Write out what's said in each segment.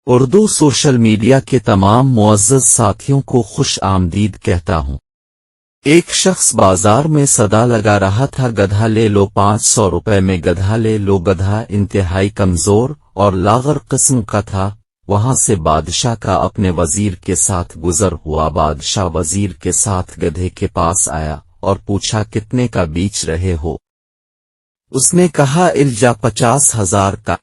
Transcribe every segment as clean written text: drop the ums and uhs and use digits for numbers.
Urdu social media کے تمام معزز ساتھیوں کو خوش آمدید کہتا ہوں۔ ایک شخص بازار میں صدا لگا رہا تھا، گدھا لے لو 500 روپے میں، گدھا لے لو۔ گدھا انتہائی کمزور اور لاغر قسم کا تھا۔ وہاں سے بادشاہ کا اپنے وزیر کے ساتھ گزر ہوا۔ بادشاہ وزیر کے ساتھ گدھے کے پاس آیا اور پوچھا کتنے کا بیچ رہے ہو؟ اس نے کہا الجا 50,000 کا۔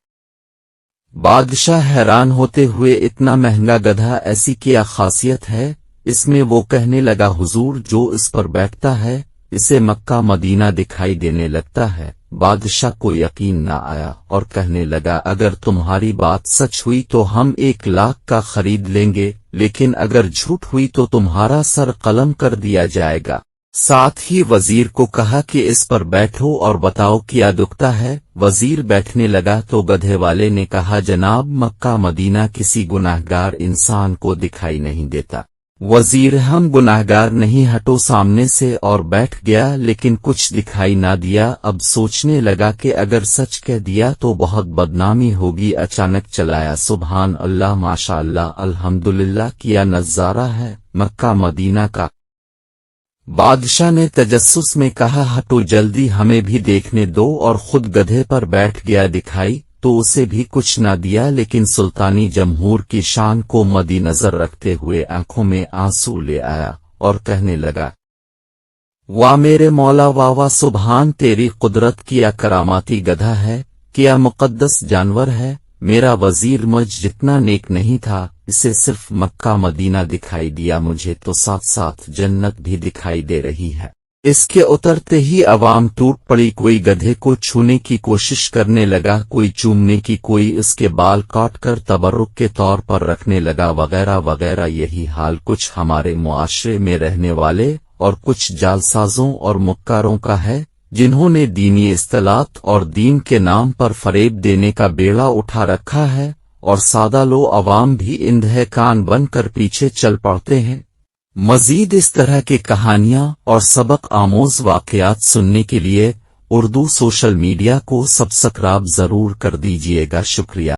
بادشاہ حیران ہوتے ہوئے اتنا مہنگا گدھا ایسی کیا خاصیت ہے اس میں؟ وہ کہنے لگا حضور جو اس پر بیٹھتا ہے اسے مکہ مدینہ دکھائی دینے لگتا ہے۔ بادشاہ کو یقین نہ آیا اور کہنے لگا اگر تمہاری بات سچ ہوئی تو ہم 1,00,000 کا خرید لیں گے، لیکن اگر جھوٹ ہوئی تو تمہارا سر قلم کر دیا جائے گا۔ ساتھ ہی وزیر کو کہا کہ اس پر بیٹھو اور بتاؤ کیا دکھتا ہے۔ وزیر بیٹھنے لگا تو گدھے والے نے کہا جناب مکہ مدینہ کسی گناہگار انسان کو دکھائی نہیں دیتا۔ وزیر ہم گناہگار نہیں، ہٹو سامنے سے، اور بیٹھ گیا، لیکن کچھ دکھائی نہ دیا۔ اب سوچنے لگا کہ اگر سچ کہہ دیا تو بہت بدنامی ہوگی۔ اچانک چلایا سبحان اللہ ماشاء اللہ الحمدللہ، کیا نظارہ ہے مکہ مدینہ کا۔ بادشاہ نے تجسس میں کہا ہٹو جلدی ہمیں بھی دیکھنے دو، اور خود گدھے پر بیٹھ گیا۔ دکھائی تو اسے بھی کچھ نہ دیا، لیکن سلطانی جمہور کی شان کو مد نظر رکھتے ہوئے آنکھوں میں آنسو لے آیا اور کہنے لگا واہ میرے مولا، واہ واہ سبحان تیری قدرت، کیا کراماتی گدھا ہے، کیا مقدس جانور ہے۔ میرا وزیر مجھ جتنا نیک نہیں تھا، اسے صرف مکہ مدینہ دکھائی دیا، مجھے تو ساتھ ساتھ جنت بھی دکھائی دے رہی ہے۔ اس کے اترتے ہی عوام ٹوٹ پڑی، کوئی گدھے کو چھونے کی کوشش کرنے لگا، کوئی چومنے کی، کوئی اس کے بال کاٹ کر تبرک کے طور پر رکھنے لگا، وغیرہ وغیرہ۔ یہی حال کچھ ہمارے معاشرے میں رہنے والے اور کچھ جعلسازوں اور مکاروں کا ہے، جنہوں نے دینی اصطلاحات اور دین کے نام پر فریب دینے کا بیڑا اٹھا رکھا ہے، اور سادہ لو عوام بھی اندھے کان بن کر پیچھے چل پڑتے ہیں۔ مزید اس طرح کی کہانیاں اور سبق آموز واقعات سننے کے لیے اردو سوشل میڈیا کو سبسکرائب ضرور کر دیجیے گا۔ شکریہ۔